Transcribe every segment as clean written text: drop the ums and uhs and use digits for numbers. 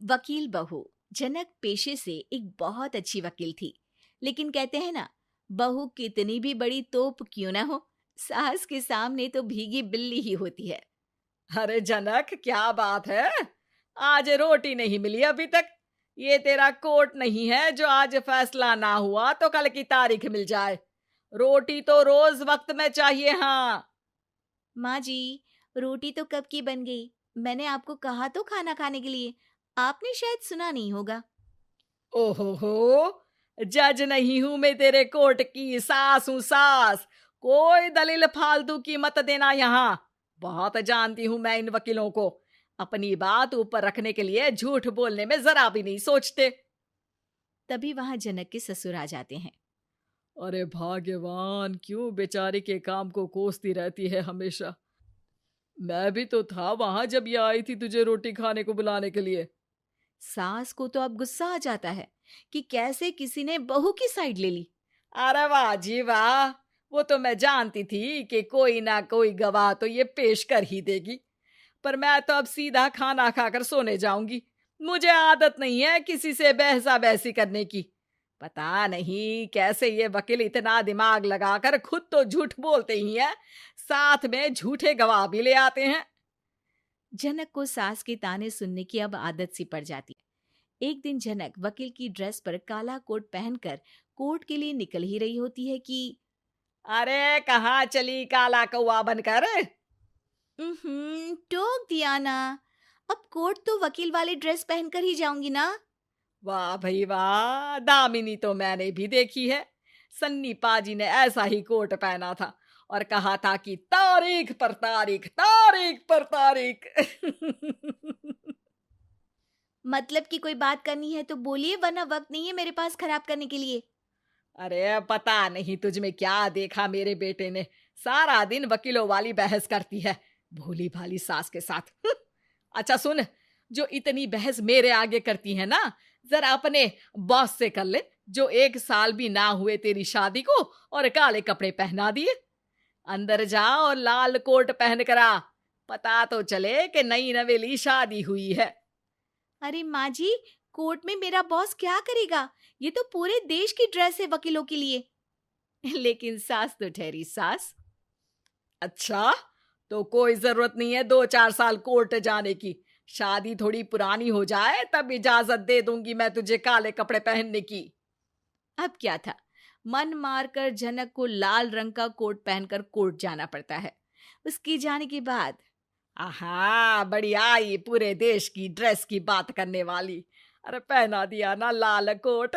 वकील बहू। जनक पेशे से एक बहुत अच्छी वकील थी, लेकिन कहते हैं ना, बहू कितनी भी बड़ी तोप क्यों ना हो, सास के सामने तो भीगी बिल्ली ही होती है। अरे जनक, क्या बात है? आज रोटी नहीं मिली अभी तक। ये तेरा कोर्ट नहीं है जो आज फैसला ना हुआ तो कल की तारीख मिल जाए। रोटी तो रोज वक्त में चाहिए। हाँ। माँ जी, रोटी तो कब की बन गई। मैंने आपको कहा तो खाना खाने के लिए, आपने शायद सुना नहीं होगा। ओहो हो, जज नहीं हूं मैं तेरे कोर्ट की, सास हूं सास। कोई दलील फालतू की मत देना यहाँ। बहुत जानती हूं मैं इन वकीलों को। अपनी बात ऊपर रखने के लिए झूठ बोलने में जरा भी नहीं सोचते। तभी वहां जनक के ससुर आ जाते हैं। अरे भाग्यवान, क्यों बेचारी के काम को कोसती रहती है हमेशा। मैं भी तो था वहां जब ये आई थी तुझे रोटी खाने को बुलाने के लिए। सास को तो अब गुस्सा आ जाता है कि कैसे किसी ने बहू की साइड ले ली। अरे वाह जी वाह, वो तो मैं जानती थी कि कोई ना कोई गवाह तो ये पेश कर ही देगी। पर मैं तो अब सीधा खाना खाकर सोने जाऊंगी। मुझे आदत नहीं है किसी से बहसा बहसी करने की। पता नहीं कैसे ये वकील इतना दिमाग लगाकर खुद तो झूठ बोलते ही हैं, साथ में झूठे गवाह भी ले आते हैं। जनक को सास के ताने सुनने की अब आदत सी पड़ जाती है। एक दिन जनक वकील की ड्रेस पर काला कोट पहनकर कोर्ट के लिए निकल ही रही होती है कि अरे कहाँ चली काला कौवा बनकर? टोक दिया ना। अब कोर्ट तो वकील वाली ड्रेस पहनकर ही जाऊंगी ना। वाह भाई वाह, दामिनी तो मैंने भी देखी है। सन्नी पाजी ने ऐसा ही कोट पहना था और कहा था कि तारीख पर तारीख, तारीख पर तारीख। मतलब कि कोई बात करनी है तो बोलिए, वरना वक्त नहीं है मेरे पास खराब करने के लिए। अरे पता नहीं तुझ में क्या देखा मेरे बेटे ने, सारा दिन वकीलों वाली बहस करती है, भोली भाली सास के साथ। अच्छा सुन, जो इतनी बहस मेरे आगे करती है ना, जरा अपने बॉस से कर ले, जो 1 साल भी ना हुए तेरी शादी को और काले कपड़े पहना दिए। अंदर जा और लाल कोट पहन कर आ, पता तो चले कि नई नवेली शादी हुई है। अरे माँ जी, कोर्ट में मेरा बॉस क्या करेगा? ये तो पूरे देश की ड्रेस है वकीलों के लिए। लेकिन सास तो ठहरी सास। अच्छा, तो कोई जरूरत नहीं है 2-4 साल कोर्ट जाने की। शादी थोड़ी पुरानी हो जाए तब इजाजत दे दूंगी मैं तुझे काले कपड़े पहनने की। अब क्या था, मन मारकर जनक को लाल रंग का कोट पहनकर कोर्ट जाना पड़ता है। उसके जाने के बाद आहा, बड़ी आई पूरे देश की ड्रेस की बात करने वाली। अरे पहना दिया ना लाल कोट।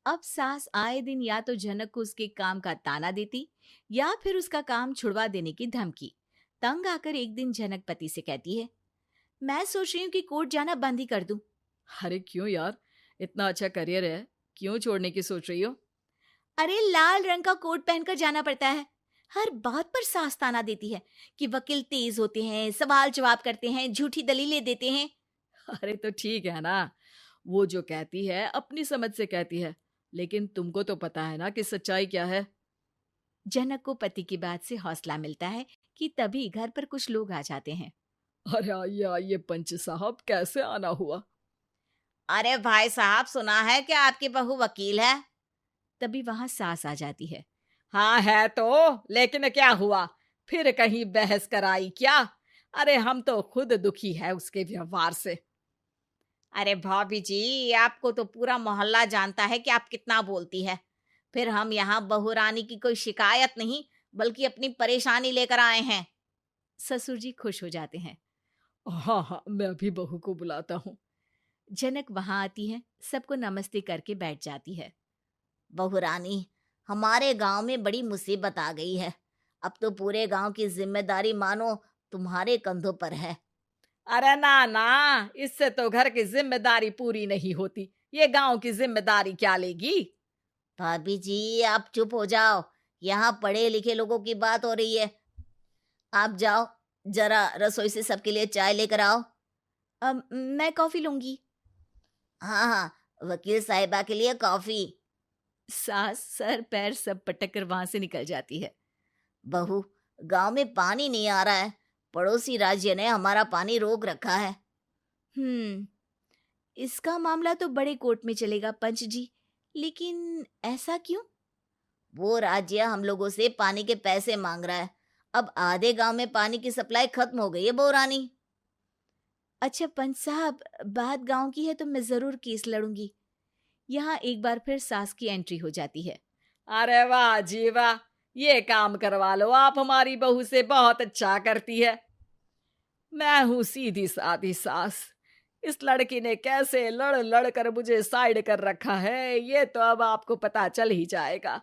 अब सास आए दिन या तो जनक को उसके काम का ताना देती, या फिर उसका काम छुड़वा देने की धमकी। तंग आकर एक दिन जनक पति से कहती है, मैं सोच रही हूँ कि कोर्ट जाना बंद ही कर दूं। अरे क्यों यार, इतना अच्छा करियर है, क्यों छोड़ने की सोच रही हो? अरे लाल रंग का कोट पहनकर जाना पड़ता है। हर बात पर सास ताना देती है कि वकील तेज होते हैं, सवाल जवाब करते हैं, झूठी दलीलें देते हैं। अरे तो ठीक है ना, वो जो कहती है अपनी समझ से कहती है, लेकिन तुमको तो पता है ना कि सच्चाई क्या है। जनक को पति की बात से हौसला मिलता है कि तभी घर पर कुछ लोग आ जाते हैं। अरे आइए आइए पंच साहब, कैसे आना हुआ? अरे भाई साहब, सुना है कि आपकी बहू वकील है। तभी वहां सास आ जाती है। हाँ है तो, लेकिन क्या हुआ? फिर कहीं बहस कराई क्या? अरे हम तो खुद दुखी है उसके व्यवहार से। अरे भाभी जी, आपको तो पूरा मोहल्ला जानता है कि आप कितना बोलती है। फिर हम यहाँ बहू रानी की कोई शिकायत नहीं, बल्कि अपनी परेशानी लेकर आए हैं। ससुर जी खुश हो जाते हैं। हाँ हाँ, मैं भी बहू को बुलाता हूँ। जनक वहां आती है, सबको नमस्ते करके बैठ जाती है। बहू रानी, हमारे गांव में बड़ी मुसीबत आ गई है। अब तो पूरे गांव की जिम्मेदारी मानो तुम्हारे कंधों पर है। अरे ना ना, इससे तो घर की जिम्मेदारी पूरी नहीं होती, ये गांव की जिम्मेदारी क्या लेगी? भाभी जी, आप चुप हो जाओ। यहाँ पढ़े लिखे लोगों की बात हो रही है। आप जाओ, जरा रसोई से सबके लिए चाय लेकर आओ। मैं कॉफी लूंगी। हाँ हाँ, वकील साहिबा के लिए कॉफी। सास सर पैर सब पटक कर वहां से निकल जाती है। बहू, गांव में पानी नहीं आ रहा है, पड़ोसी राज्य ने हमारा पानी रोक रखा है। इसका मामला तो बड़े कोर्ट में चलेगा पंच जी, लेकिन ऐसा क्यों? वो राज्य हम लोगों से पानी के पैसे मांग रहा है। अब आधे गांव में पानी की सप्लाई खत्म हो गई है बहुरानी। अच्छा पंच साहब, बात गांव की है तो मैं जरूर केस लड़ूंगी। यहाँ एक बार फिर सास की एंट्री हो जाती है। अरे वाह जी वाह, ये काम करवा लो, आप हमारी बहू से बहुत अच्छा करती है। मैं हूं सीधी सादी सास। इस लड़की ने कैसे लड़ लड़ कर मुझे साइड कर रखा है, ये तो अब आपको पता चल ही जाएगा।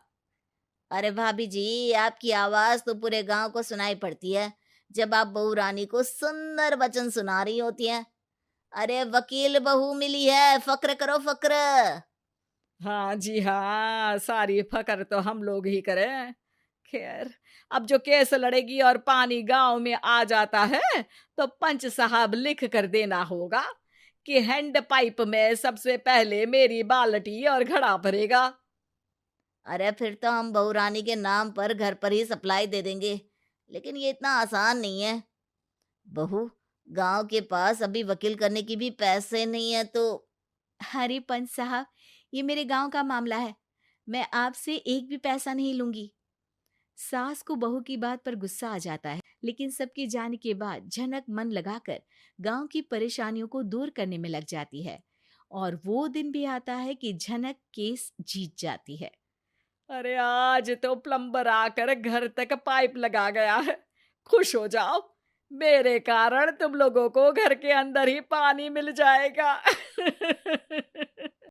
अरे भाभी जी, आपकी आवाज तो पूरे गांव को सुनाई पड़ती है जब आप बहू रानी को सुंदर वचन सुना रही होती हैं। अरे वकील बहू मिली है, फक्र करो फक्र। हाँ जी हाँ, सारी फकर तो हम लोग ही करें। खैर, अब जो केस लड़ेगी और पानी गांव में आ जाता है तो पंच साहब लिख कर देना होगा कि हैंड पाइप में सबसे पहले मेरी बाल्टी और घड़ा भरेगा। अरे फिर तो हम बहू रानी के नाम पर घर पर ही सप्लाई दे देंगे, लेकिन ये इतना आसान नहीं है। बहू, गांव के पास अभी वकील करने की भी पैसे नहीं है तो। अरे पंच साहब, ये मेरे गांव का मामला है, मैं आपसे एक भी पैसा नहीं लूंगी। सास को बहू की बात पर गुस्सा आ जाता है, लेकिन सबके जाने के बाद झनक मन लगाकर गांव की परेशानियों को दूर करने में लग जाती है। और वो दिन भी आता है कि झनक केस जीत जाती है। अरे आज तो प्लम्बर आकर घर तक पाइप लगा गया है। खुश हो जाओ, मेरे कारण तुम लोगों को घर के अंदर ही पानी मिल जाएगा।